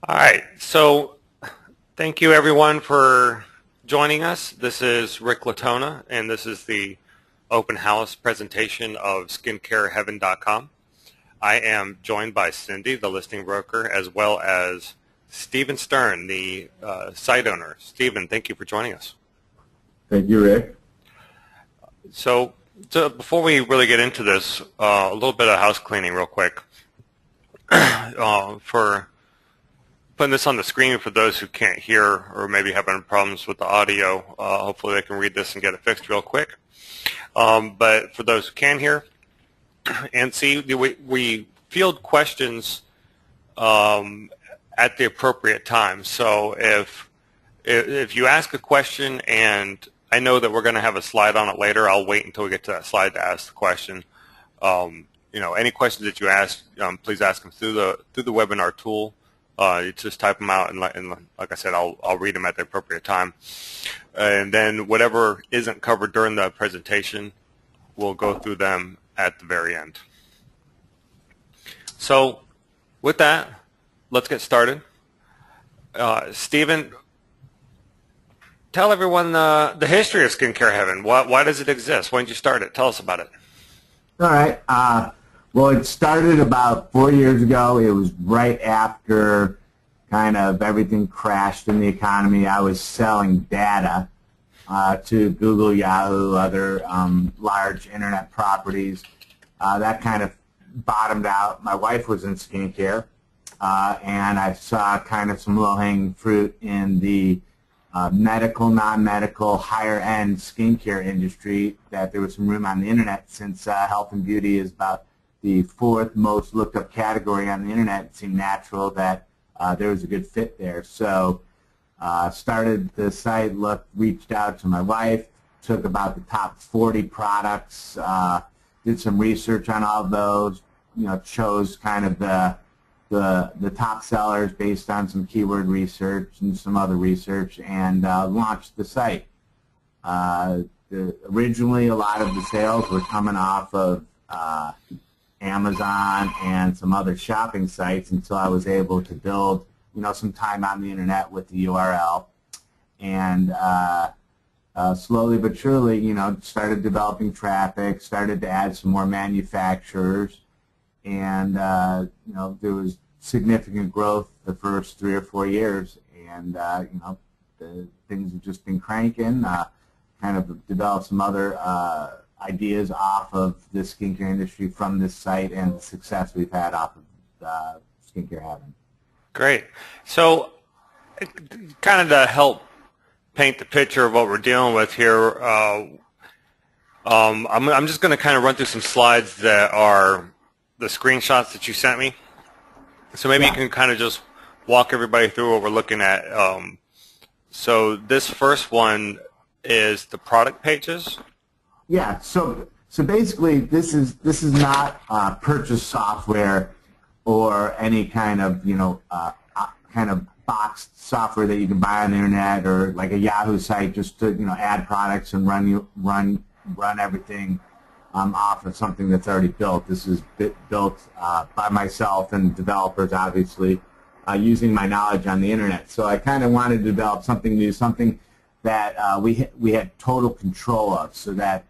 All right, so thank you everyone for joining us. This is Rick Latona, and this is the open house presentation of skincareheaven.com. I am joined by Cindy, the listing broker, as well as Stephen Stern, the site owner. Stephen, thank you for joining us. Thank you, Rick. So before we really get into this, a little bit of house cleaning real quick. For putting this on the screen for those who can't hear or maybe having problems with the audio, hopefully they can read this and get it fixed real quick. But for those who can hear and see, we field questions at the appropriate time. So if you ask a question and I know that we're going to have a slide on it later, I'll wait until we get to that slide to ask the question. Any questions that you ask, please ask them through the webinar tool. You just type them out, and like I said, I'll read them at the appropriate time. And then whatever isn't covered during the presentation, we'll go through them at the very end. So with that, let's get started. Stephen, tell everyone the history of Skincare Heaven. Why does it exist? When did you start it? Tell us about it. All right. Well, it started about 4 years ago. It was right after kind of everything crashed in the economy. I was selling data to Google, Yahoo, other large internet properties. That kind of bottomed out. My wife was in skincare, and I saw kind of some low-hanging fruit in the medical, non-medical, higher-end skincare industry, that there was some room on the internet, since health and beauty is about the fourth most looked up category on the internet. It seemed natural that there was a good fit there. So started the site, reached out to my wife, took about the top 40 products, did some research on all of those, chose kind of the top sellers based on some keyword research and some other research, and launched the site. Originally, a lot of the sales were coming off of Amazon and some other shopping sites, until I was able to build, some time on the internet with the URL, and slowly but surely, started developing traffic, started to add some more manufacturers, and there was significant growth the first 3 or 4 years, and the things have just been cranking. Kind of developed some other ideas off of the skincare industry from this site, and the success we've had off of Skincare Heaven. Great. So kind of to help paint the picture of what we're dealing with here, I'm just going to kind of run through some slides that are the screenshots that you sent me. So maybe you can kind of just walk everybody through what we're looking at. So this first one is the product pages. Yeah. So basically, this is not purchase software or any kind of kind of boxed software that you can buy on the internet, or like a Yahoo site just to add products and run everything off of something that's already built. This is built by myself and developers, obviously, using my knowledge on the internet. So I kind of wanted to develop something new, something that we had total control of, so that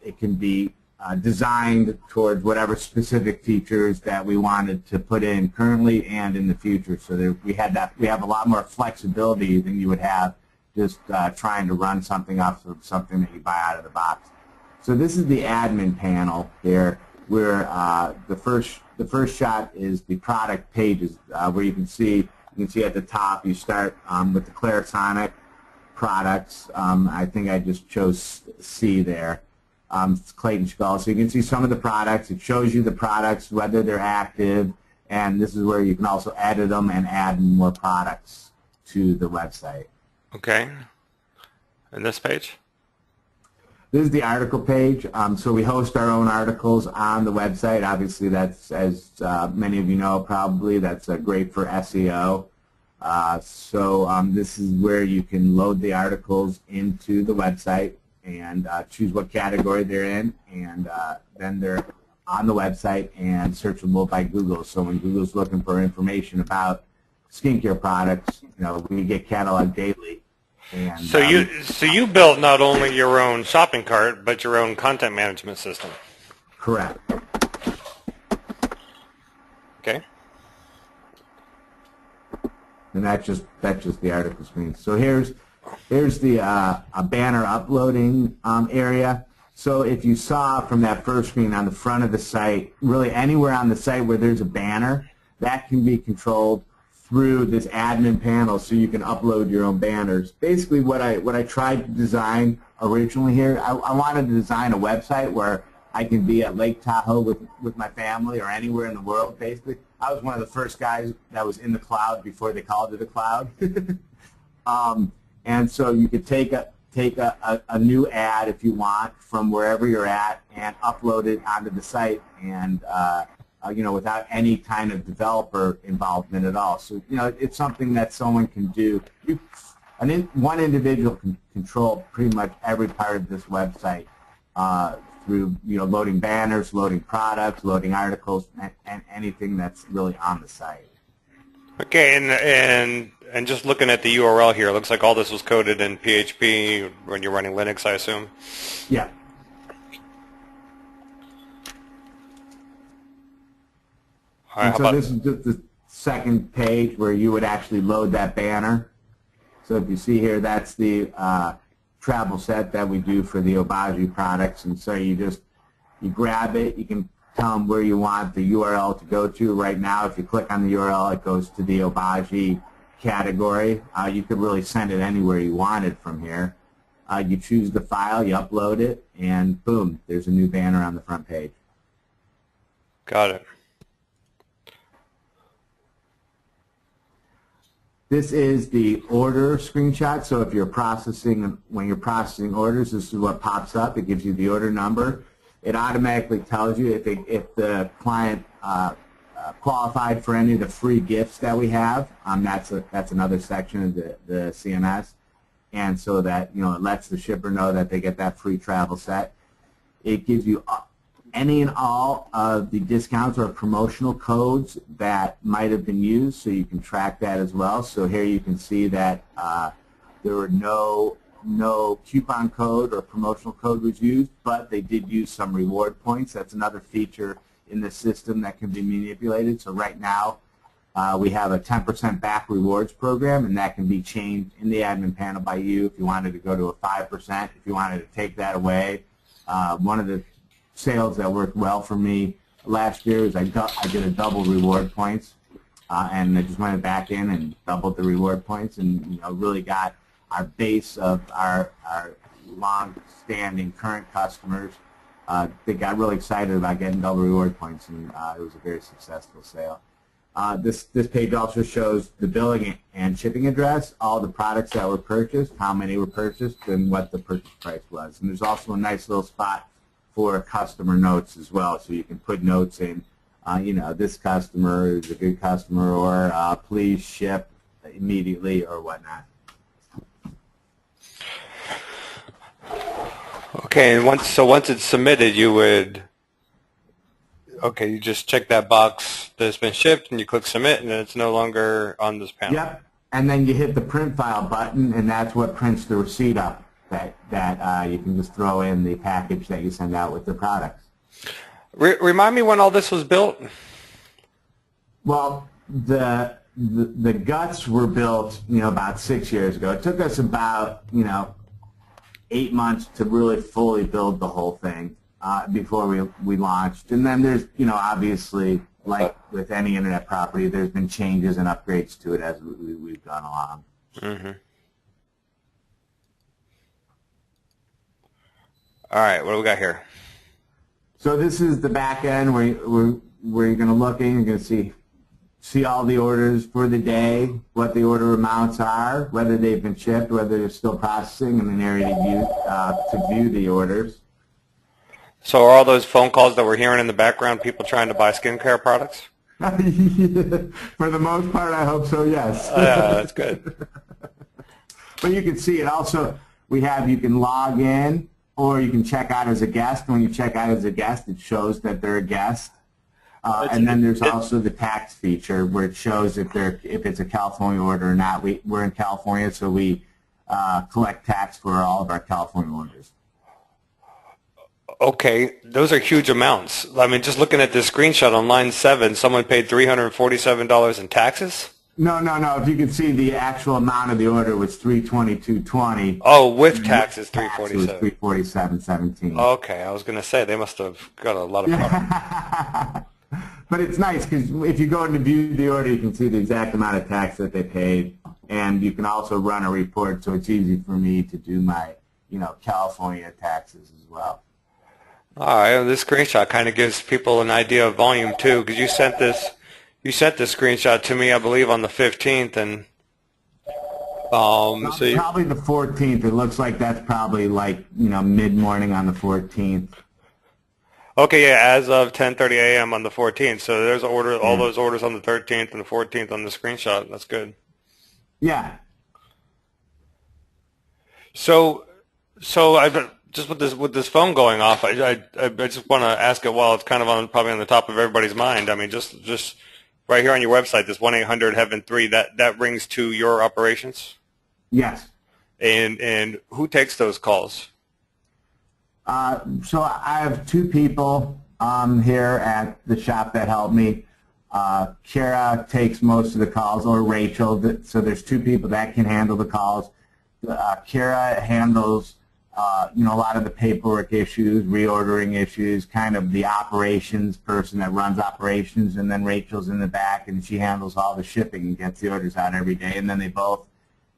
it can be designed towards whatever specific features that we wanted to put in currently and in the future. So that we have a lot more flexibility than you would have just trying to run something off of something that you buy out of the box. So this is the admin panel here, where the first shot is the product pages, where you can see at the top, you start with the Clarisonic products. I think I just chose C there. It's Clayton Skull. So you can see some of the products. It shows you the products, whether they're active, and this is where you can also edit them and add more products to the website. Okay. And this page? This is the article page. So we host our own articles on the website. Obviously, that's, as many of you know probably, that's great for SEO. This is where you can load the articles into the website and choose what category they're in, and then they're on the website and searchable by Google. So when Google's looking for information about skincare products. You know, we get cataloged daily. And So you built not only your own shopping cart, but your own content management system. correct. Okay. And that's just the article screen. So here's the a banner uploading area. So if you saw from that first screen on the front of the site, really anywhere on the site where there's a banner, that can be controlled through this admin panel, so you can upload your own banners. Basically, what I tried to design originally here, I wanted to design a website where I can be at Lake Tahoe with my family or anywhere in the world. Basically, I was one of the first guys that was in the cloud before they called it a cloud. And so you could take a new ad if you want from wherever you're at and upload it onto the site, and you know, without any kind of developer involvement at all. So, you know, it's something that someone can do. One individual can control pretty much every part of this website through, you know, loading banners, loading products, loading articles, and anything that's really on the site. Okay, and just looking at the URL here, it looks like all this was coded in PHP when you're running Linux, I assume. Yeah. All right, And so this is just the second page where you would actually load that banner. So if you see here, that's the travel set that we do for the Obagi products. And so you grab it, you can tell them where you want the URL to go to. Right now, if you click on the URL, it goes to the Obagi category. You could really send it anywhere you wanted from here. You choose the file, you upload it, and boom, there's a new banner on the front page. got it. This is the order screenshot. So if you're when you're processing orders, this is what pops up. It gives you the order number. It automatically tells you if the client qualified for any of the free gifts that we have. That's another section of the CMS, and so that, you know, it lets the shipper know that they get that free travel set. It gives you any and all of the discounts or promotional codes that might have been used, so you can track that as well. So here you can see that there were no coupon code or promotional code was used, but they did use some reward points. That's another feature in the system that can be manipulated. So right now we have a 10% back rewards program, and that can be changed in the admin panel by you if you wanted to go to a 5%, if you wanted to take that away. One of the sales that worked well for me last year is I did a double reward points, and I just went back in and doubled the reward points, and, you know, really got our base of our long-standing current customers. They got really excited about getting double reward points, and it was a very successful sale. This page also shows the billing and shipping address, all the products that were purchased, how many were purchased, and what the purchase price was. And there's also a nice little spot for customer notes as well, so you can put notes in, you know, this customer is a good customer, or please ship immediately, or whatnot. Okay, and once it's submitted, you just check that box that it's been shipped, and you click submit, and then it's no longer on this panel. Yep, and then you hit the print file button, and that's what prints the receipt up that you can just throw in the package that you send out with the products. Remind me when all this was built? Well, the guts were built, you know, about 6 years ago. It took us about, you know, 8 months to really fully build the whole thing before we launched. And then there's, you know, obviously, like with any internet property, there's been changes and upgrades to it as we've gone along. Mm-hmm. All right, what do we got here? So this is the back end where you're going to look in. You're going to see all the orders for the day, what the order amounts are, whether they've been shipped, whether they're still processing, and an area to view the orders. So are all those phone calls that we're hearing in the background people trying to buy skincare products? For the most part, I hope so, yes. Yeah, that's good. But you can see it also, you can log in, or you can check out as a guest. When you check out as a guest, it shows that they're a guest. And then there's also the tax feature where it shows if it's a California order or not. We're in California, so we collect tax for all of our California orders. Okay, those are huge amounts. I mean, just looking at this screenshot on line 7, someone paid $347 in taxes? No. If you can see, the actual amount of the order was $322.20. Oh, with taxes, 347. $347.17. Okay, I was going to say they must have got a lot of profit. But it's nice because if you go in to view the order, you can see the exact amount of tax that they paid, and you can also run a report, so it's easy for me to do my, California taxes as well. All right, well, this screenshot kind of gives people an idea of volume too, because you sent this screenshot to me, I believe, on the 15th, and so probably the 14th. It looks like that's probably like mid-morning on the 14th. Okay, yeah, as of 10:30 a.m. on the 14th. So there's all those orders on the 13th and the 14th on the screenshot. That's good. Yeah. So I just with this phone going off, I just want to ask it while it's kind of probably on the top of everybody's mind. I mean, just right here on your website, this 1-800-HEAVEN-3 that rings to your operations. Yes. And who takes those calls? So I have 2 people here at the shop that help me. Kara takes most of the calls, or Rachel. So there's 2 people that can handle the calls. Kara handles a lot of the paperwork issues, reordering issues, kind of the operations person that runs operations, and then Rachel's in the back, and she handles all the shipping and gets the orders out every day. And then they both,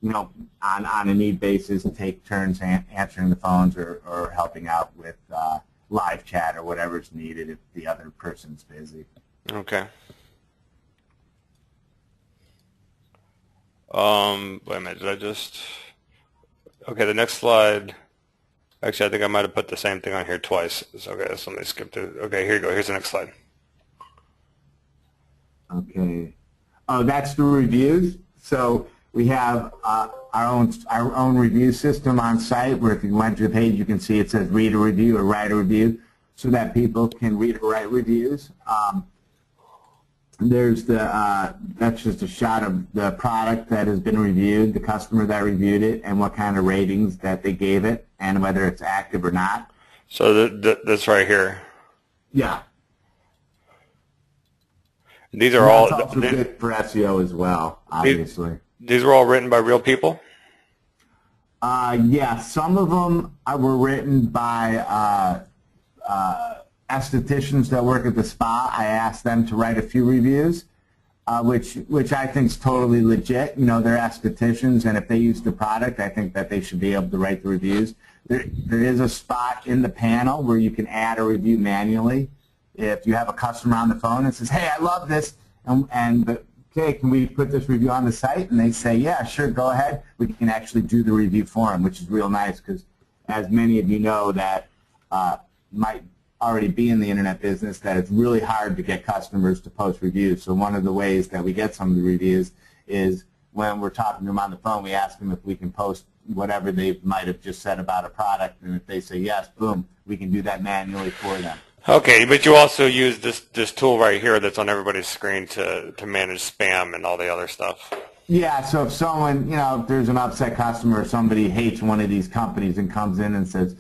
on a need basis, take turns answering the phones or helping out with live chat or whatever's needed if the other person's busy. Okay. Wait a minute. Okay, the next slide. Actually, I think I might have put the same thing on here twice. So, okay, so let me skip to. Okay, here you go. Here's the next slide. Okay. Oh, that's the reviews. So we have our own review system on site where if you went to the page, you can see it says read a review or write a review so that people can read or write reviews. There's that's just a shot of the product that has been reviewed, the customer that reviewed it, and what kind of ratings that they gave it, and whether it's active or not. So that's right here. Yeah. These are all that's also good for SEO as well, obviously. These were all written by real people? Yeah, some of them were written by estheticians that work at the spa. I asked them to write a few reviews, which I think is totally legit. They're estheticians, and if they use the product, I think that they should be able to write the reviews. There is a spot in the panel where you can add a review manually. If you have a customer on the phone and says, "Hey, I love this," okay, can we put this review on the site? And they say, "Yeah, sure, go ahead." We can actually do the review for them, which is real nice because, as many of you know that might already be in the internet business, that it's really hard to get customers to post reviews. So one of the ways that we get some of the reviews is when we're talking to them on the phone, we ask them if we can post whatever they might have just said about a product, and if they say yes, boom, we can do that manually for them. Okay, but you also use this tool right here that's on everybody's screen to manage spam and all the other stuff. Yeah, so if someone, if there's an upset customer or somebody hates one of these companies and comes in and says,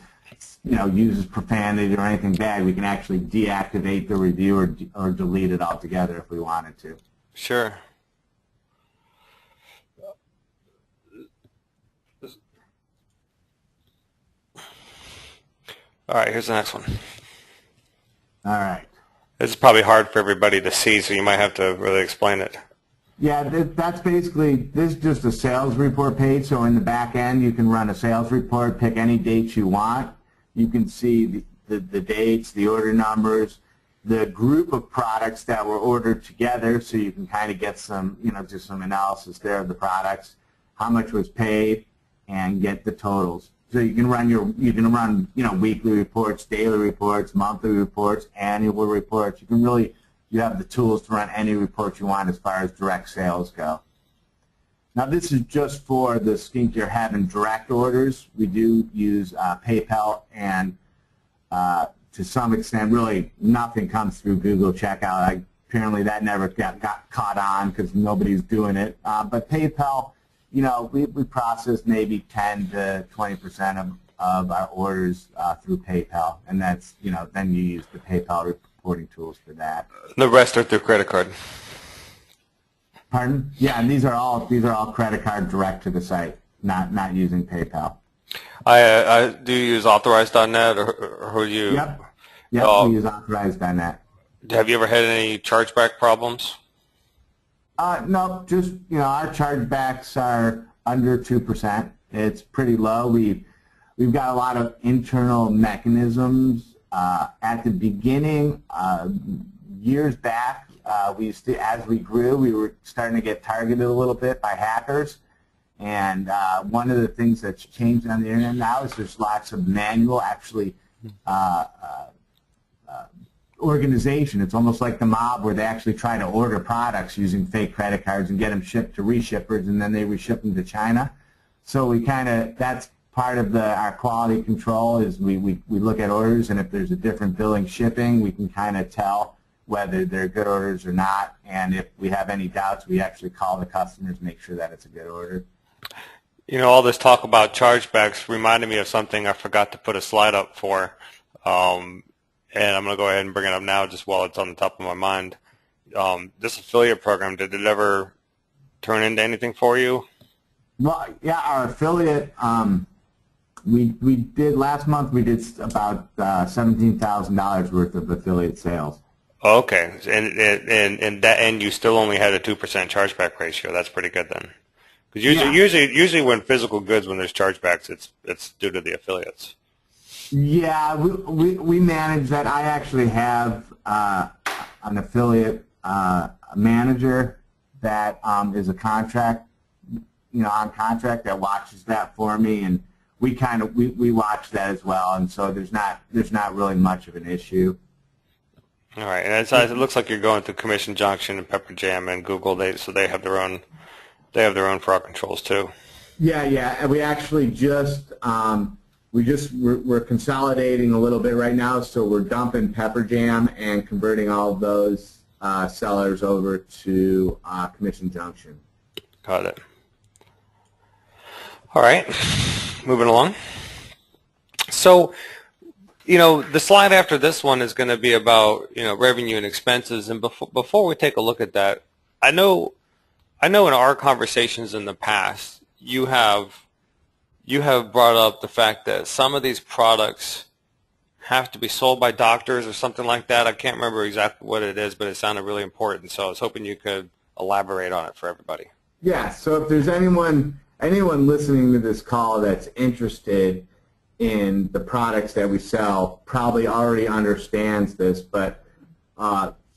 uses profanity or anything bad, we can actually deactivate the review or delete it altogether if we wanted to. Sure. All right, here's the next one. All right. This is probably hard for everybody to see, so you might have to really explain it. Yeah, that's basically, this is just a sales report page. So in the back end, you can run a sales report, pick any dates you want. You can see the dates, the order numbers, the group of products that were ordered together, so you can kind of get some, just some analysis there of the products, how much was paid, and get the totals. So you can run weekly reports, daily reports, monthly reports, annual reports. You have the tools to run any report you want as far as direct sales go. Now this is just for the Skincare Heaven direct orders. We do use PayPal and to some extent, really nothing comes through Google Checkout. Apparently that never got caught on because nobody's doing it. But PayPal, we process maybe 10 to 20% of our orders through PayPal, and that's, then you use the PayPal reporting tools for that. The rest are through credit card. Pardon? Yeah, and these are all credit card direct to the site, not using PayPal. Do you use Authorize.net or who you? Yep, we use Authorize.net. Have you ever had any chargeback problems? No, just, our chargebacks are under 2%. It's pretty low. We've got a lot of internal mechanisms. At the beginning, years back, as we grew, we were starting to get targeted a little bit by hackers. And one of the things that's changed on the internet now is there's lots of manual, actually, organization. It's almost like the mob, where they actually try to order products using fake credit cards and get them shipped to reshippers, and then they reship them to China. So that's part of our quality control, is we look at orders, and if there's a different billing shipping, we can kind of tell whether they're good orders or not. And if we have any doubts, we actually call the customers, make sure that it's a good order. All this talk about chargebacks reminded me of something I forgot to put a slide up for. And I'm going to go ahead and bring it up now just while it's on the top of my mind. This affiliate program, did it ever turn into anything for you? Well, yeah, our affiliate, we did last month, we did about $17,000 worth of affiliate sales. Okay, and you still only had a 2% chargeback ratio. That's pretty good then. Because usually when physical goods, when there's chargebacks, it's due to the affiliates. Yeah, we manage that. I actually have an affiliate manager that is a contract, on contract, that watches that for me, and we watch that as well. And so there's not really much of an issue. All right, and it looks like you're going through Commission Junction and Pepper Jam and Google. So they have their own fraud controls too. Yeah, and we actually we're consolidating a little bit right now, so we're dumping Pepper Jam and converting all of those sellers over to Commission Junction. Got it. All right, moving along. So, the slide after this one is going to be about revenue and expenses. And before we take a look at that, I know in our conversations in the past, you have brought up the fact that some of these products have to be sold by doctors or something like that. I can't remember exactly what it is, but it sounded really important. So I was hoping you could elaborate on it for everybody. Yeah, so if there's anyone listening to this call that's interested in the products that we sell, probably already understands this, but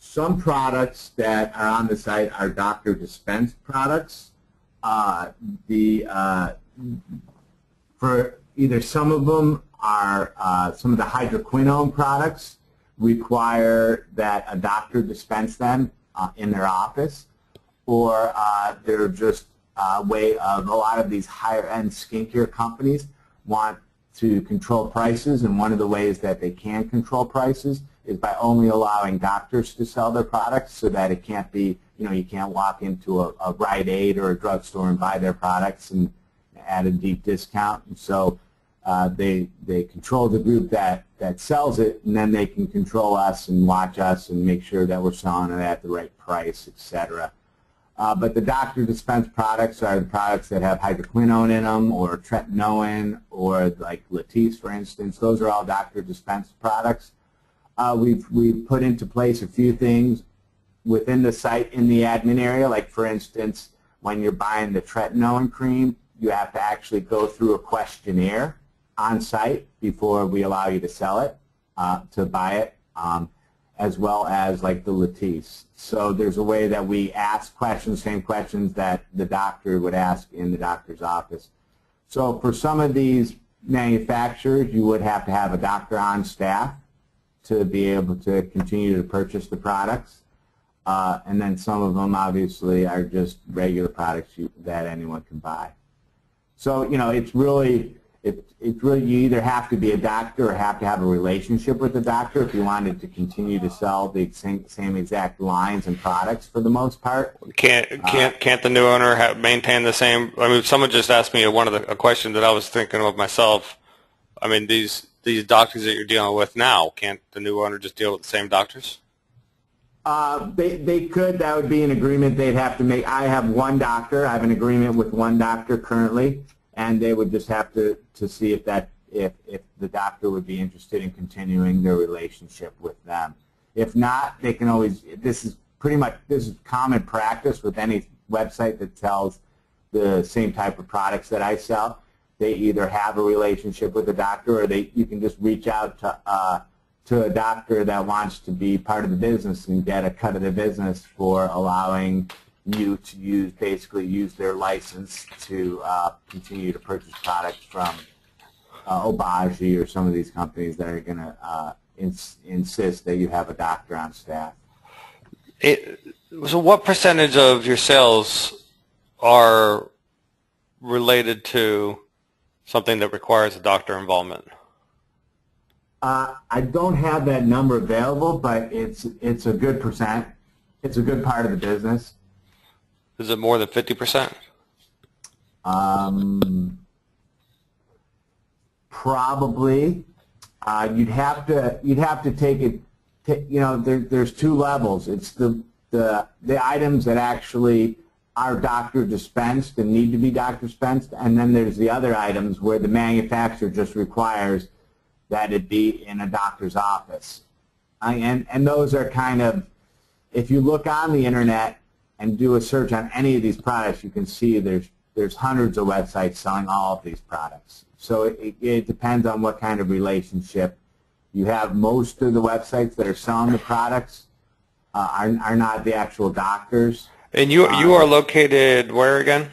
some products that are on the site are doctor dispensed products. For either some of them are some of the hydroquinone products require that a doctor dispense them in their office, or they're just a way of a lot of these higher-end skincare companies want to control prices, and one of the ways that they can control prices is by only allowing doctors to sell their products, so that it can't be, you can't walk into a Rite Aid or a drugstore and buy their products and at a deep discount. And so they control the group that sells it, and then they can control us and watch us and make sure that we're selling it at the right price, etc. But the doctor dispensed products are the products that have hydroquinone in them, or tretinoin, or like Latisse, for instance. Those are all doctor dispensed products. We've put into place a few things within the site in the admin area. Like, for instance, when you're buying the tretinoin cream, you have to actually go through a questionnaire on site before we allow you to sell it, to buy it, as well as like the Latisse. So there's a way that we ask questions, same questions that the doctor would ask in the doctor's office. So for some of these manufacturers, you would have to have a doctor on staff to be able to continue to purchase the products. And then some of them obviously are just regular products that anyone can buy. So, it's really, It's really, you either have to be a doctor or have to have a relationship with the doctor if you wanted to continue to sell the same exact lines and products for the most part. Can't the new owner maintain the same? I mean, someone just asked me a question that I was thinking of myself. I mean, these doctors that you're dealing with now, can't the new owner just deal with the same doctors? They could. That would be an agreement they'd have to make. I have one doctor. I have an agreement with one doctor currently, and they would just have to see if the doctor would be interested in continuing their relationship with them. If not, they can always. This is common practice with any website that sells the same type of products that I sell. They either have a relationship with the doctor, or you can just reach out to a doctor that wants to be part of the business and get a cut of the business for allowing you to basically use their license to continue to purchase products from Obagi or some of these companies that are going to insist that you have a doctor on staff. So what percentage of your sales are related to something that requires a doctor involvement? I don't have that number available, but it's a good percent. It's a good part of the business. Is it more than 50%? Probably. You'd have to take it. There's two levels. It's the items that actually are doctor dispensed and need to be doctor dispensed, and then there's the other items where the manufacturer just requires that it be in a doctor's office. And those are kind of, if you look on the internet and do a search on any of these products, you can see there's hundreds of websites selling all of these products. So it depends on what kind of relationship you have. Most of the websites that are selling the products are not the actual doctors. And you are located where again?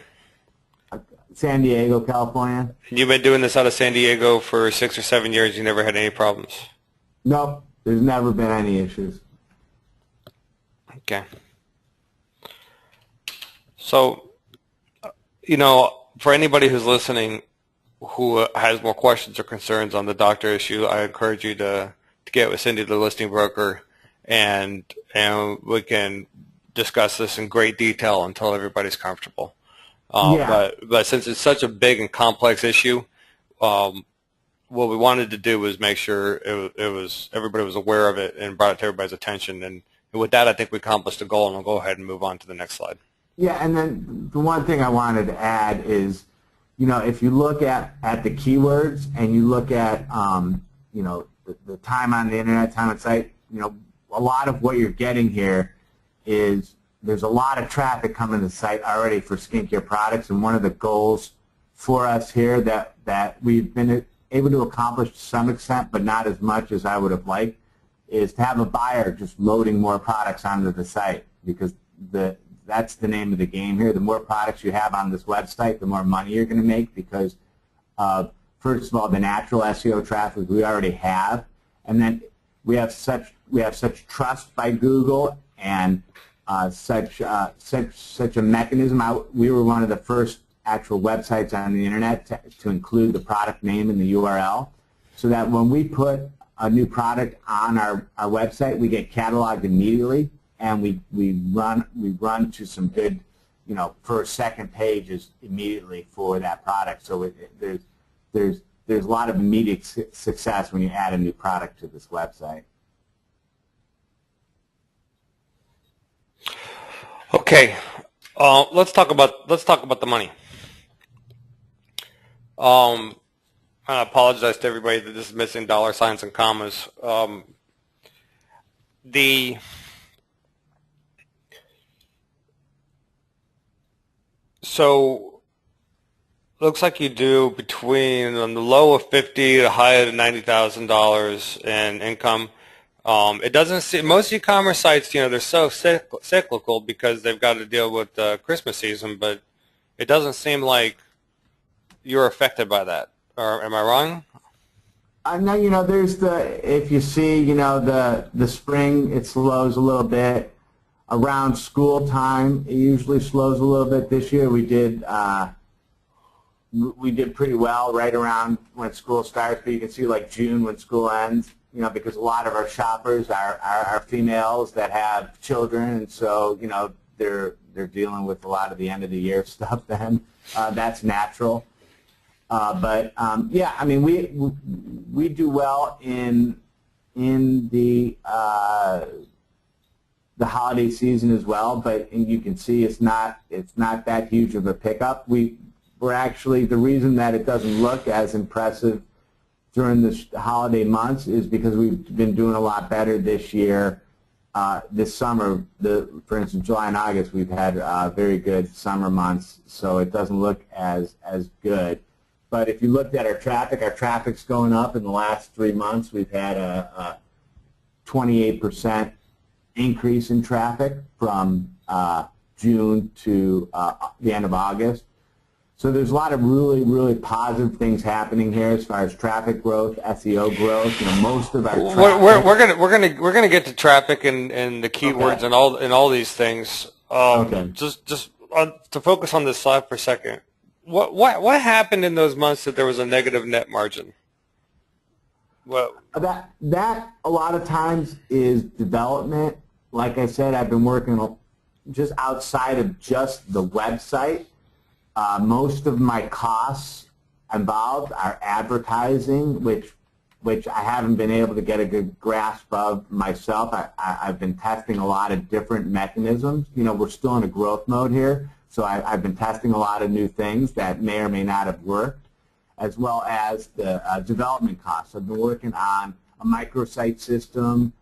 San Diego, California. You've been doing this out of San Diego for 6 or 7 years. You never had any problems? Nope. There's never been any issues. Okay. So, for anybody who's listening who has more questions or concerns on the doctor issue, I encourage you to get with Cindy, the listing broker, and we can discuss this in great detail until everybody's comfortable. But since it's such a big and complex issue, what we wanted to do was make sure everybody was aware of it and brought it to everybody's attention. And with that, I think we accomplished the goal, and we'll go ahead and move on to the next slide. Yeah, and then the one thing I wanted to add is, if you look at the keywords and you look at, the time on the internet, time on site, a lot of what you're getting here is there's a lot of traffic coming to the site already for skincare products, and one of the goals for us here that we've been able to accomplish to some extent, but not as much as I would have liked, is to have a buyer just loading more products onto the site, because that's the name of the game here. The more products you have on this website, the more money you're going to make, because first of all, the natural SEO traffic we already have, and then we have such trust by Google and such a mechanism. We were one of the first actual websites on the internet to include the product name in the URL, so that when we put a new product on our website, we get cataloged immediately, and we run to some good, first, second pages immediately for that product. So there's a lot of immediate success when you add a new product to this website. Okay, let's talk about the money. I apologize to everybody that this is missing dollar signs and commas. So looks like you do between on the low of $50,000 to the high of $90,000 in income. It doesn't seem, most e-commerce sites, they're so cyclical because they've got to deal with the Christmas season, but it doesn't seem like you're affected by that. Or am I wrong? No, there's if you see, the spring, it slows a little bit. Around school time, it usually slows a little bit. This year we did we did pretty well right around when school starts, but you can see like June when school ends, because a lot of our shoppers are females that have children, and so, they're dealing with a lot of the end of the year stuff then. That's natural. But yeah, I mean, we do well in the holiday season as well, but you can see it's not that huge of a pickup. We're actually, the reason that it doesn't look as impressive during the holiday months is because we've been doing a lot better this year. This summer, for instance, July and August, we've had very good summer months, so it doesn't look as good. But if you looked at our traffic's going up in the last 3 months. We've had a 28% increase in traffic from June to the end of August. So there's a lot of really, really positive things happening here as far as traffic growth, SEO growth. Most of our traffic. We're gonna get to traffic and the keywords and all these things. Okay. Just to focus on this slide for a second. What happened in those months that there was a negative net margin? Well, that a lot of times is development. Like I said, I've been working just outside of just the website. Most of my costs involved are advertising, which I haven't been able to get a good grasp of myself. I've been testing a lot of different mechanisms. We're still in a growth mode here, so I've been testing a lot of new things that may or may not have worked, as well as the development costs. I've been working on a microsite system.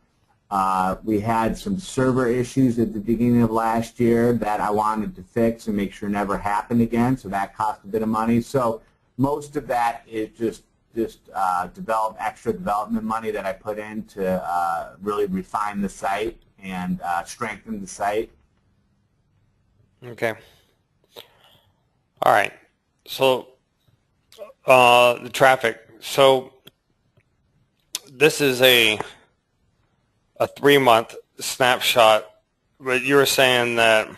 We had some server issues at the beginning of last year that I wanted to fix and make sure never happened again, so that cost a bit of money. So most of that is just extra development money that I put in to really refine the site and strengthen the site. Okay. All right. So the traffic. So this is a 3-month snapshot, but you were saying that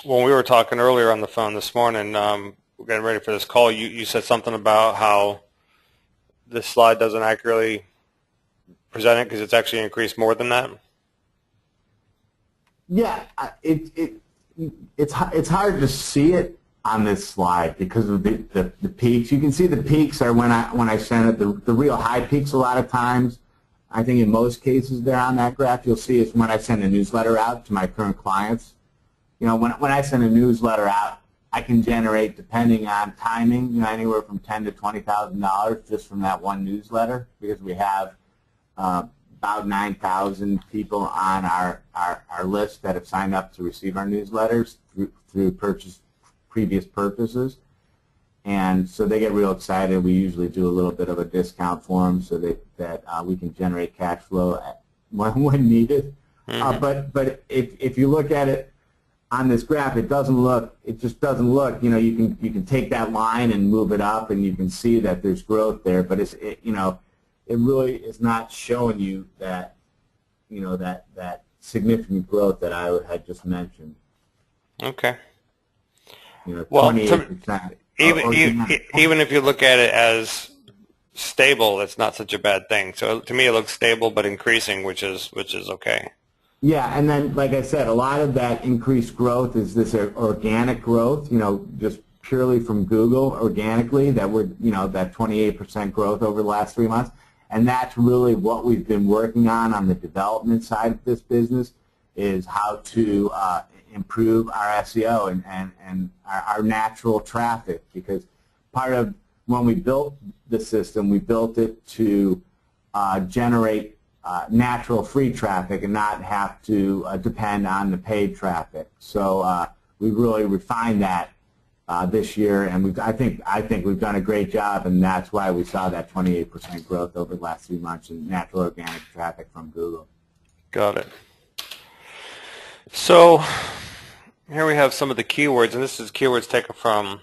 when we were talking earlier on the phone this morning, we're getting ready for this call, you said something about how this slide doesn't accurately present it because it's actually increased more than that. Yeah, it's hard to see it on this slide because of the peaks. You can see the peaks are when I send it. The real high peaks a lot of times, I think in most cases they're on that graph. You'll see is when I send a newsletter out to my current clients. When I send a newsletter out, I can generate, depending on timing, anywhere from $10,000 to $20,000 just from that one newsletter, because we have about 9,000 people on our list that have signed up to receive our newsletters through previous purchases. And so they get real excited. We usually do a little bit of a discount for them so that we can generate cash flow when needed. Mm-hmm. But if you look at it on this graph, it just doesn't look. You can take that line and move it up, and you can see that there's growth there. But it really is not showing you that that significant growth that I had just mentioned. Okay. Well, 28%. Even if you look at it as stable, it's not such a bad thing. So to me, it looks stable but increasing, which is okay. Yeah, and then, like I said, a lot of that increased growth is this organic growth. Just purely from Google organically. That that 28% growth over the last 3 months, and that's really what we've been working on the development side of this business, is how to improve our SEO and our natural traffic, because part of when we built the system, we built it to generate natural free traffic and not have to depend on the paid traffic. So we really refined that this year, and I think we've done a great job, and that's why we saw that 28% growth over the last 3 months in natural organic traffic from Google. Got it. So here we have some of the keywords, and this is keywords taken from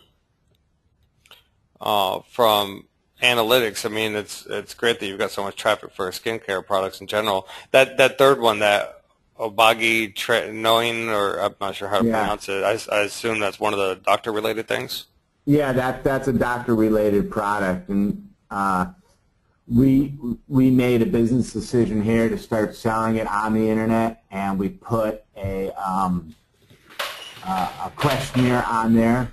analytics. I mean, it's great that you've got so much traffic for skincare products in general. That third one, that Obagi Tretinoin, or I'm not sure how to pronounce it. I assume that's one of the doctor-related things. Yeah, that's a doctor-related product, and we made a business decision here to start selling it on the internet, and we put a questionnaire on there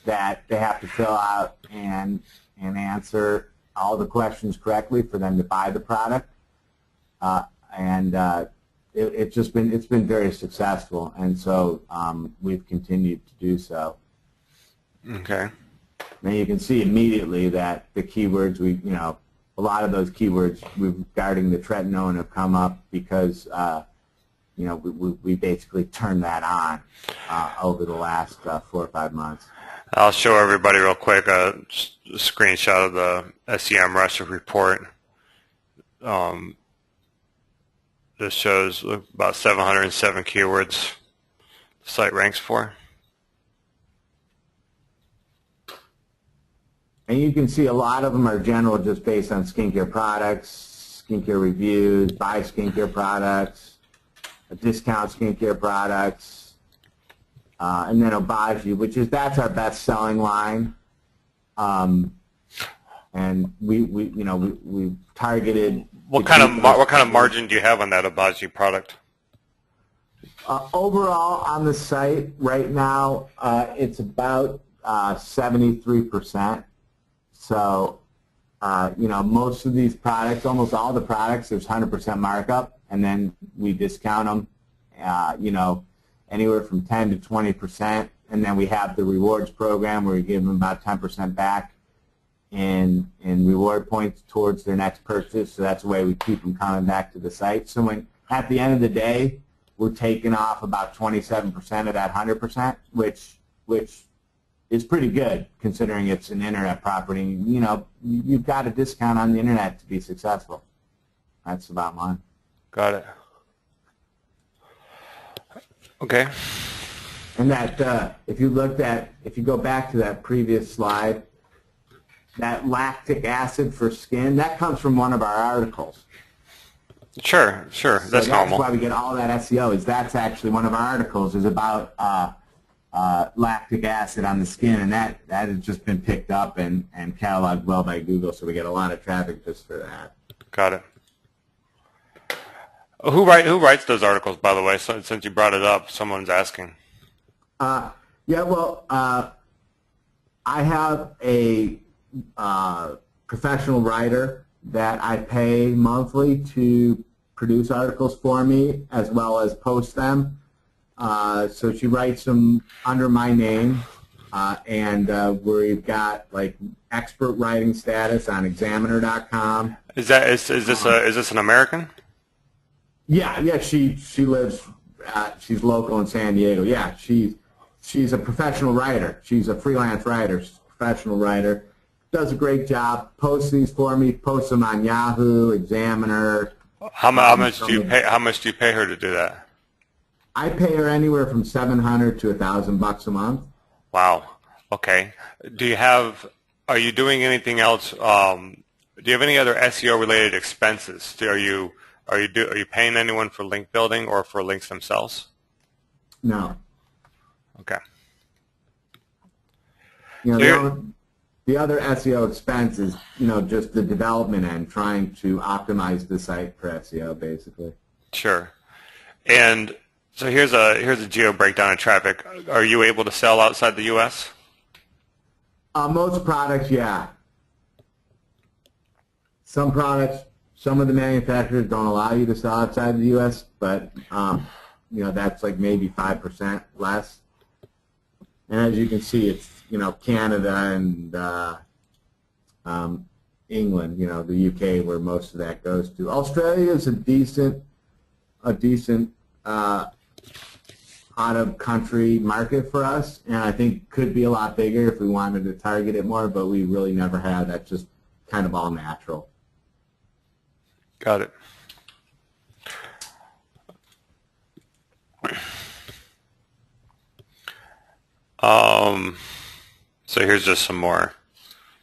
that they have to fill out and answer all the questions correctly for them to buy the product, and it's been very successful, and so we've continued to do so. Okay. Now you can see immediately that the keywords a lot of those keywords regarding the tretinoin have come up because we basically turned that on over the last 4 or 5 months. I'll show everybody real quick a screenshot of the SEM Russia report. This shows about 707 keywords the site ranks for. And you can see a lot of them are general, just based on skincare products, skincare reviews, buy skincare products, discount skincare products, and then Obagi, that's our best-selling line. And we targeted. What kind of margin do you have on that Obagi product? Overall on the site right now, it's about 73%. So, most of these products, almost all the products, there's 100% markup, and then we discount them, anywhere from 10 to 20%, and then we have the rewards program where we give them about 10% back in reward points towards their next purchase. So that's the way we keep them coming back to the site. So at the end of the day, we're taking off about 27% of that 100%, which is pretty good considering it's an internet property. You've got a discount on the internet to be successful. That's the bottom line. Got it. Okay. And that if you go back to that previous slide, that lactic acid for skin, that comes from one of our articles. Sure. That's normal. That's why we get all that SEO. That's actually one of our articles is about lactic acid on the skin, and that has just been picked up and cataloged well by Google, so we get a lot of traffic just for that. Got it. Who writes those articles, by the way? So, since you brought it up, someone's asking. I have a professional writer that I pay monthly to produce articles for me as well as post them. So she writes them under my name, and we've got like expert writing status on Examiner.com. Is this an American? Yeah. She lives. She's local in San Diego. Yeah, she's a professional writer. She's a freelance writer, professional writer. Does a great job. Posts these for me. Posts them on Yahoo, Examiner. How much do you pay? How much do you pay her to do that? I pay her anywhere from $700 to $1,000 a month. Wow. Okay. Are you doing anything else? Do you have any other SEO related expenses? Are you paying anyone for link building or for links themselves? No. Okay. The other SEO expense is just the development end, trying to optimize the site for SEO, basically. Sure. And so here's a geo breakdown of traffic. Are you able to sell outside the U.S.? Most products, yeah. Some products, some of the manufacturers don't allow you to sell outside the U.S., but that's like maybe 5% less. And as you can see, it's Canada and England, the UK, where most of that goes to. Australia is a decent out-of-country market for us, and I think could be a lot bigger if we wanted to target it more, but we really never have. That's just kind of all natural. Got it. So here's just some more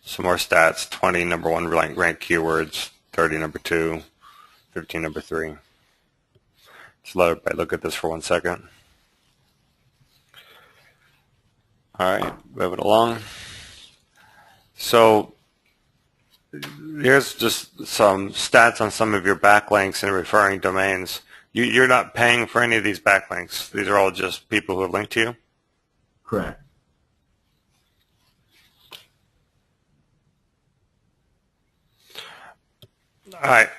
stats. 20 number one ranked keywords, 30 number 2, 15 number 3. Just let everybody look at this for 1 second. All right, move it along. So here's just some stats on some of your backlinks and referring domains. You're not paying for any of these backlinks. These are all just people who have linked to you? Correct. All right.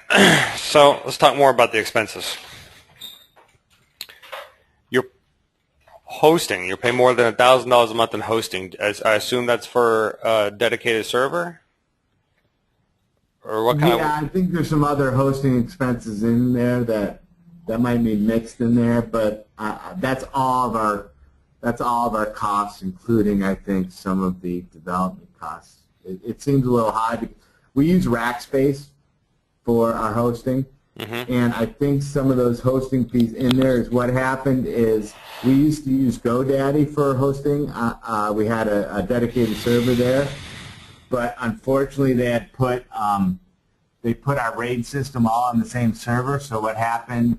So let's talk more about the expenses. Your hosting, you're paying more than $1,000 a month in hosting. I assume that's for a dedicated server? Or what kind Yeah, I think there's some other hosting expenses in there that might be mixed in there, but that's all of our costs, including I think some of the development costs. It seems a little high. We use Rackspace for our hosting, and I think some of those hosting fees in there is what happened is we used to use GoDaddy for hosting. We had a dedicated server there, but unfortunately they had put our RAID system all on the same server. So what happened,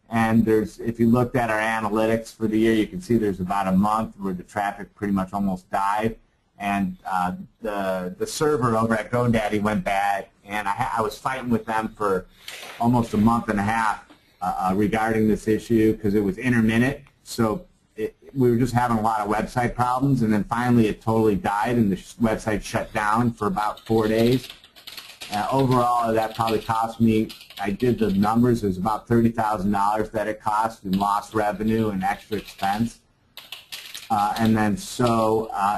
and if you looked at our analytics for the year, you can see there's about a month where the traffic pretty much almost died, and the server over at GoDaddy went bad, and I was fighting with them for almost a month and a half regarding this issue because it was intermittent. So we were just having a lot of website problems, and then finally it totally died, and the website shut down for about 4 days. Overall, that probably cost me, I did the numbers, it was about $30,000 that it cost in lost revenue and extra expense. And then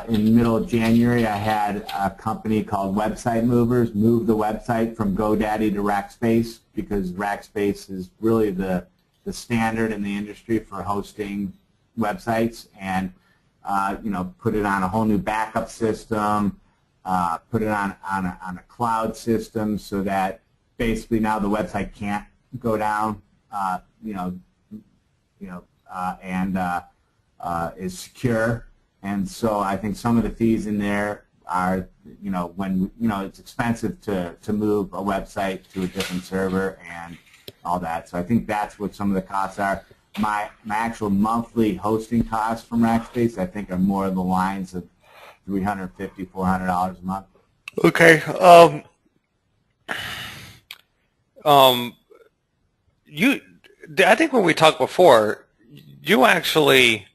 in the middle of January, I had a company called Website Movers move the website from GoDaddy to Rackspace because Rackspace is really the standard in the industry for hosting websites, and put it on a whole new backup system, put it on a cloud system so that basically now the website can't go down, is secure. And so I think some of the fees in there are, when it's expensive to move a website to a different server and all that. So I think that's what some of the costs are. My actual monthly hosting costs from Rackspace, I think, are more in the lines of $350, $400 a month. Okay. I think when we talked before, you actually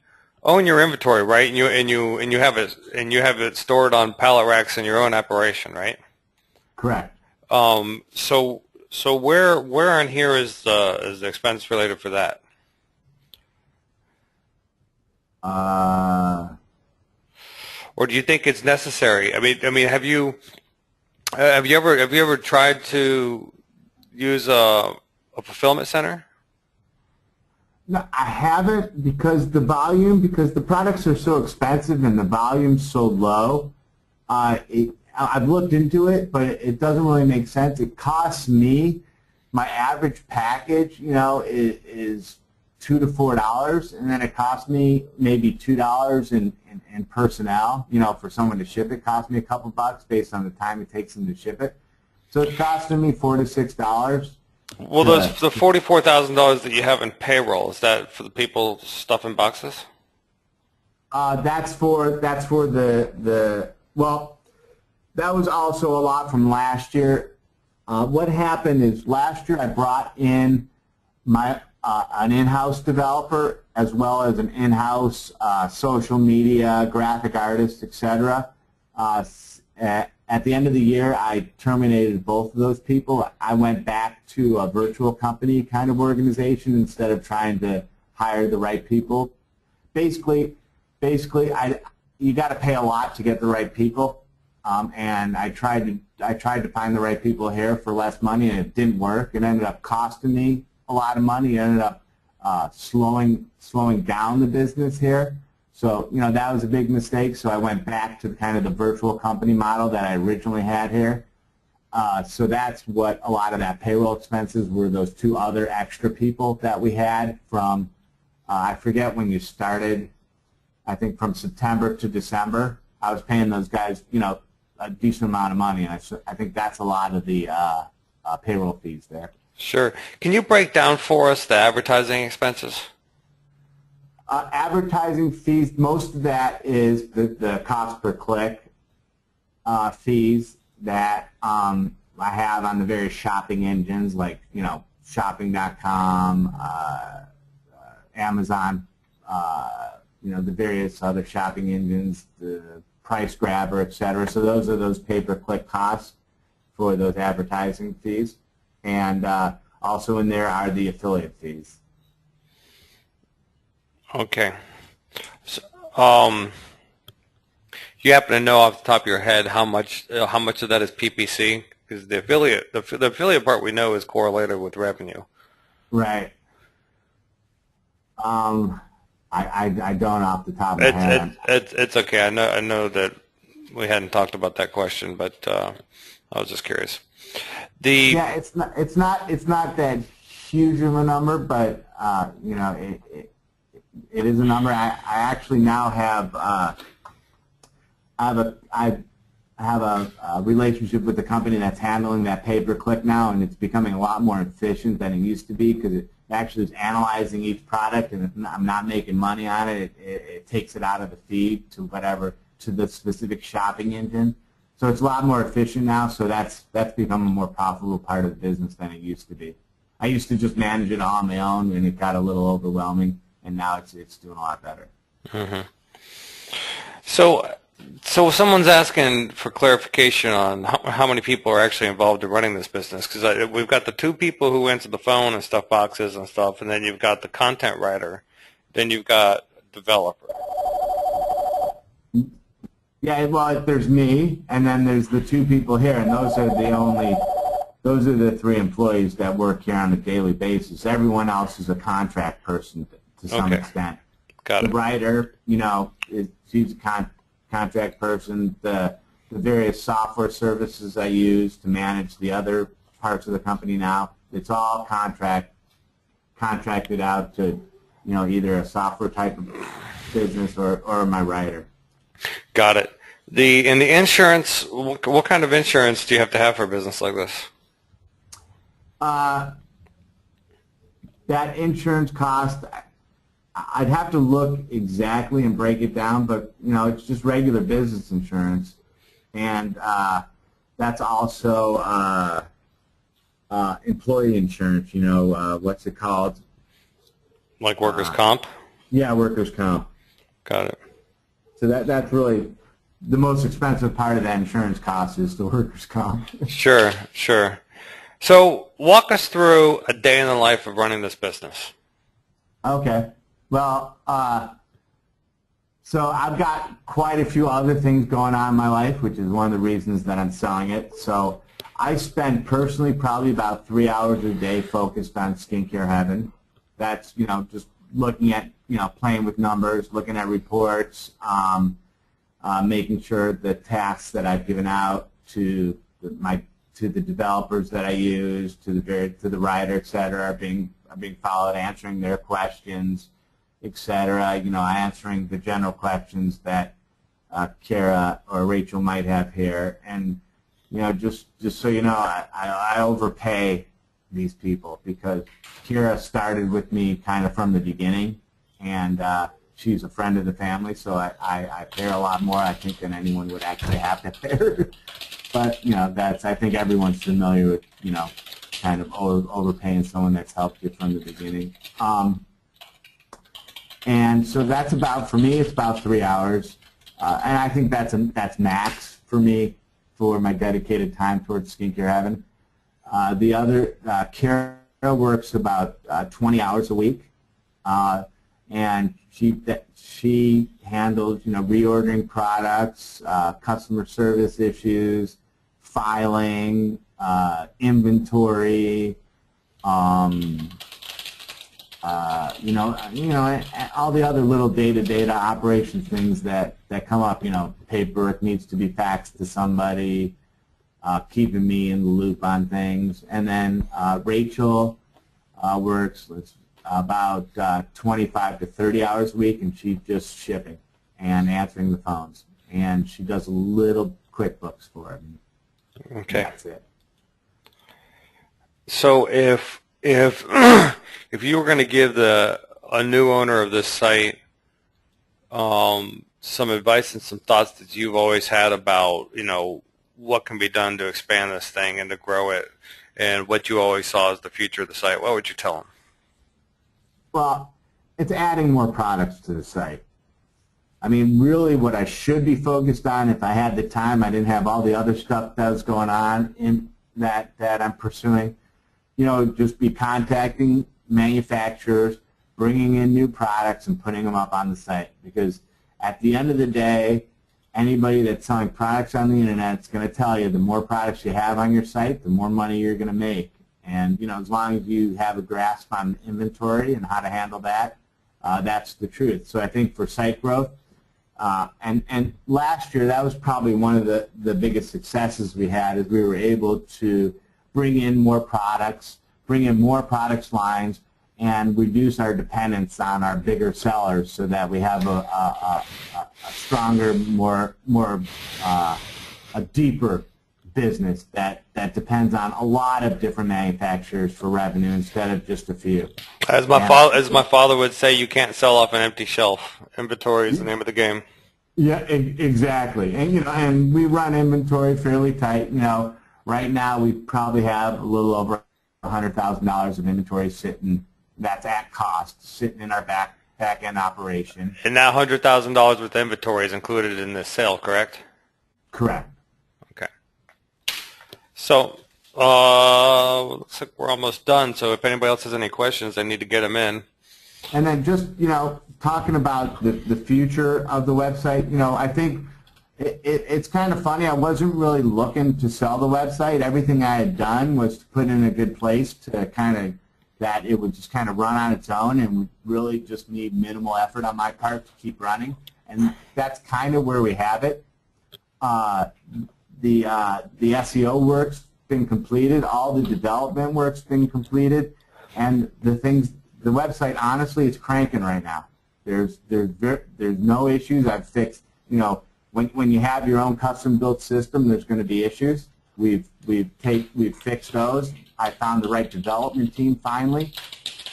own your inventory, right? And you have it stored on pallet racks in your own operation, right? Correct. So where on here is the expense related for that? Or do you think it's necessary? I mean, have you ever tried to use a fulfillment center? No, I haven't because the products are so expensive and the volume's so low. I've looked into it, but it doesn't really make sense. It costs me, my average package, is $2 to $4, and then it costs me maybe $2 in personnel. For someone to ship it, costs me a couple bucks based on the time it takes them to ship it. So it's costing me $4 to $6. Well, the $44,000 that you have in payroll, is that for the people stuffing boxes? That's for the well, that was also a lot from last year. What happened is last year I brought in an in-house developer as well as an in-house social media, graphic artist, etc. At the end of the year, I terminated both of those people. I went back to a virtual company kind of organization instead of trying to hire the right people. Basically, you got to pay a lot to get the right people, and I tried to find the right people here for less money, and it didn't work. It ended up costing me a lot of money. It ended up slowing down the business here. So, that was a big mistake. So I went back to kind of the virtual company model that I originally had here. So that's what a lot of that payroll expenses were, those two other extra people that we had from, I forget when you started, I think from September to December. I was paying those guys, a decent amount of money. And I think that's a lot of the payroll fees there. Sure. Can you break down for us the advertising expenses? Advertising fees, most of that is the cost per click. fees that I have on the various shopping engines, like shopping.com, Amazon, the various other shopping engines, the Price Grabber, etc. So those are those pay-per-click costs for those advertising fees, and also in there are the affiliate fees. Okay. So, you happen to know off the top of your head how much of that is PPC? Because the affiliate part we know is correlated with revenue. Right. I don't off the top of my head. It's okay. I know that we hadn't talked about that question, but I was just curious. Yeah, it's not that huge of a number, but it is a number. I actually now I have a relationship with the company that's handling that pay-per-click now, and it's becoming a lot more efficient than it used to be, because it actually is analyzing each product, and I'm not making money on it. It takes it out of the feed to the specific shopping engine. So it's a lot more efficient now, so that's become a more profitable part of the business than it used to be. I used to just manage it all on my own, and it got a little overwhelming, and now it's doing a lot better. Mm-hmm. So someone's asking for clarification on how many people are actually involved in running this business, because we've got the two people who answer the phone and stuff boxes and stuff, and then you've got the content writer, then you've got developer. Yeah, well, there's me, and then there's the two people here, and those are the three employees that work here on a daily basis. Everyone else is a contract person to some extent. Got it. The writer, she's a contract person. The various software services I use to manage the other parts of the company now, it's all contracted out to, either a software type of business or my writer. Got it. In the insurance, what kind of insurance do you have to have for a business like this? That insurance cost, I'd have to look exactly and break it down, but it's just regular business insurance, and that's also employee insurance. What's it called? Like workers' comp? Yeah, workers' comp. Got it. So that's really the most expensive part of that insurance cost is the workers' comp. Sure. So walk us through a day in the life of running this business. Okay. Well, so I've got quite a few other things going on in my life, which is one of the reasons that I'm selling it. So I spend personally probably about 3 hours a day focused on Skincare Heaven. That's, just looking at, playing with numbers, looking at reports, making sure the tasks that I've given out to the developers that I use, to the writer, et cetera, are being followed, answering their questions, et cetera. Answering the general questions that Kara or Rachel might have here, and just so you know, I overpay these people because Kara started with me kind of from the beginning, and she's a friend of the family, so I pay her a lot more, I think, than anyone would actually have to pay her. But I think everyone's familiar with kind of overpaying someone that's helped you from the beginning. And so that's for me, it's about 3 hours, and I think that's max for me for my dedicated time towards Skincare Heaven. The other, Kara works about 20 hours a week, and she handles reordering products, customer service issues, filing, inventory, all the other little day-to-day operations things that come up. Paperwork needs to be faxed to somebody, keeping me in the loop on things. And then Rachel works about 25 to 30 hours a week, and she's just shipping and answering the phones. And she does a little QuickBooks for me. Okay. That's it. So if if you were going to give a new owner of this site some advice and some thoughts that you've always had about, what can be done to expand this thing and to grow it, and what you always saw as the future of the site, what would you tell them? Well, it's adding more products to the site. I mean, really what I should be focused on if I had the time, I didn't have all the other stuff that was going on in that I'm pursuing, just be contacting manufacturers, bringing in new products and putting them up on the site. Because at the end of the day, anybody that's selling products on the internet is going to tell you the more products you have on your site, the more money you're going to make. And, as long as you have a grasp on inventory and how to handle that, that's the truth. So I think for site growth, and last year that was probably one of the biggest successes we had, is we were able to bring in more products, bring in more products lines, and reduce our dependence on our bigger sellers so that we have a stronger, a deeper business that depends on a lot of different manufacturers for revenue instead of just a few. As my father would say, you can't sell off an empty shelf. Inventory is the name of the game. Yeah, exactly. And and we run inventory fairly tight. Right now we probably have a little over $100,000 of inventory sitting. That's at cost, sitting in our back end operation. And that $100,000 worth of inventory is included in this sale, correct? Correct. Okay. So, looks like we're almost done. So if anybody else has any questions, I need to get them in. And then just, talking about the future of the website, I think it's kind of funny. I wasn't really looking to sell the website. Everything I had done was to put in a good place to that it would just kind of run on its own and would really just need minimal effort on my part to keep running. And that's kind of where we have it. The SEO work's been completed. All the development work's been completed. And the website, honestly, is cranking right now. There's no issues. I've fixed, when you have your own custom-built system, there's going to be issues. We've fixed those. I found the right development team finally.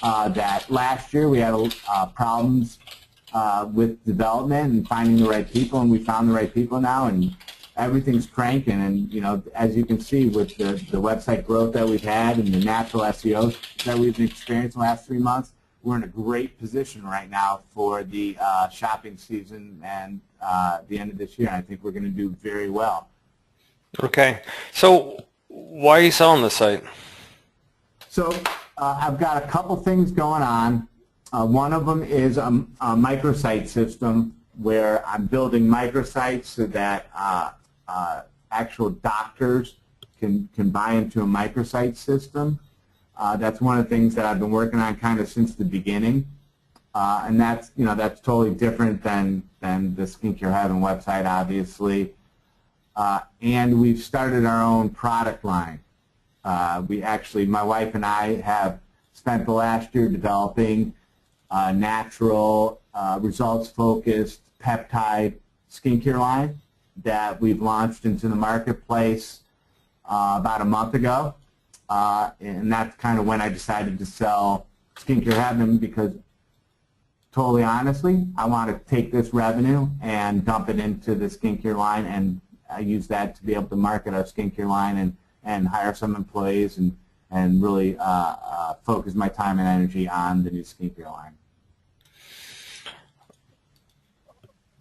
That last year we had problems with development and finding the right people, and we found the right people now, and everything's cranking. And as you can see with the website growth that we've had and the natural SEO that we've experienced in the last 3 months, we're in a great position right now for the shopping season and the end of this year. And I think we're going to do very well. Okay. So why are you selling the site? So I've got a couple things going on. One of them is a microsite system where I'm building microsites so that actual doctors can buy into a microsite system. That's one of the things that I've been working on kind of since the beginning, and that's totally different than the Skincare Heaven website, obviously. And we've started our own product line. My wife and I have spent the last year developing a natural, results-focused peptide skincare line that we've launched into the marketplace about a month ago. And that's kind of when I decided to sell Skincare Heaven, because totally honestly, I want to take this revenue and dump it into the skincare line, and I use that to be able to market our skincare line and hire some employees and really focus my time and energy on the new skincare line.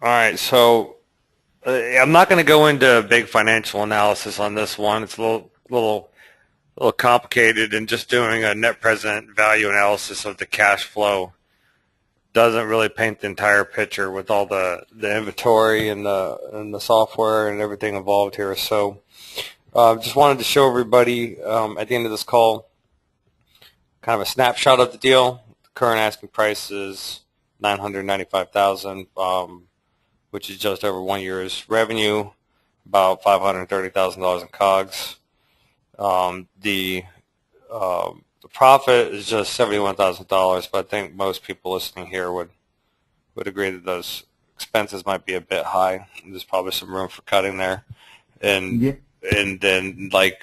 All right, so I'm not going to go into a big financial analysis on this one. It's a little complicated, and just doing a net present value analysis of the cash flow doesn't really paint the entire picture with all the inventory and the software and everything involved here. So just wanted to show everybody at the end of this call kind of a snapshot of the deal. The current asking price is $995,000, which is just over 1 year's revenue, about $530,000 in COGS. The profit is just $71,000, but I think most people listening here would agree that those expenses might be a bit high. There's probably some room for cutting there, and then like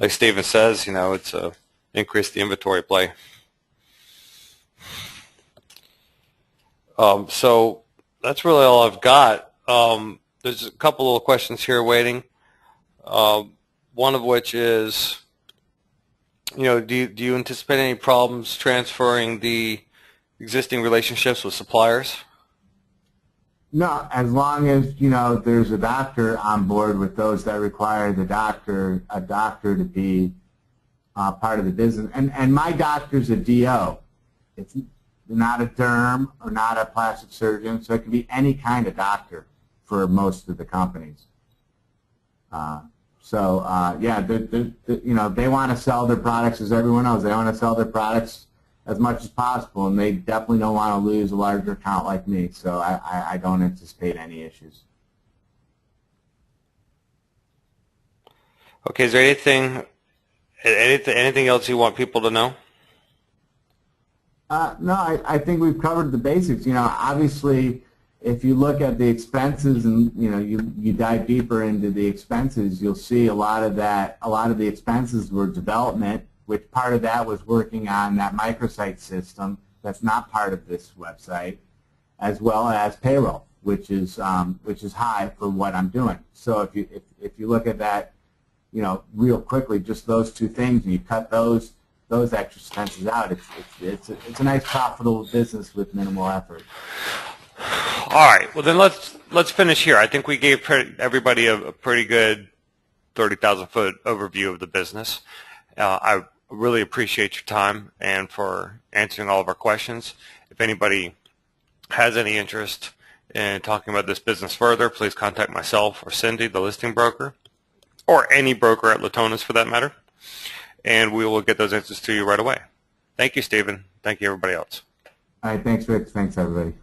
Steven says, it's a increase the inventory play. So That's really all I've got. There's a couple of questions here waiting. One of which is, do you anticipate any problems transferring the existing relationships with suppliers? No, as long as there's a doctor on board with those that require a doctor to be part of the business. And my doctor's a DO. It's not a derm or not a plastic surgeon, so it can be any kind of doctor for most of the companies. Yeah, they want to sell their products as everyone knows. They want to sell their products as much as possible, and they definitely don't want to lose a larger account like me. So I don't anticipate any issues. Okay, is there anything else you want people to know? No, I think we've covered the basics. Obviously, if you look at the expenses and you dive deeper into the expenses, you'll see a lot of the expenses were development, which part of that was working on that microsite system that's not part of this website, as well as payroll, which is high for what I'm doing. So if you look at that, real quickly, just those two things, and you cut those extra expenses out, it's a nice profitable business with minimal effort. All right. Well, then let's finish here. I think we gave everybody a pretty good 30,000-foot overview of the business. I really appreciate your time and for answering all of our questions. If anybody has any interest in talking about this business further, please contact myself or Cindy, the listing broker, or any broker at Latona's for that matter, and we will get those answers to you right away. Thank you, Stephen. Thank you, everybody else. All right. Thanks, Rick. Thanks, everybody.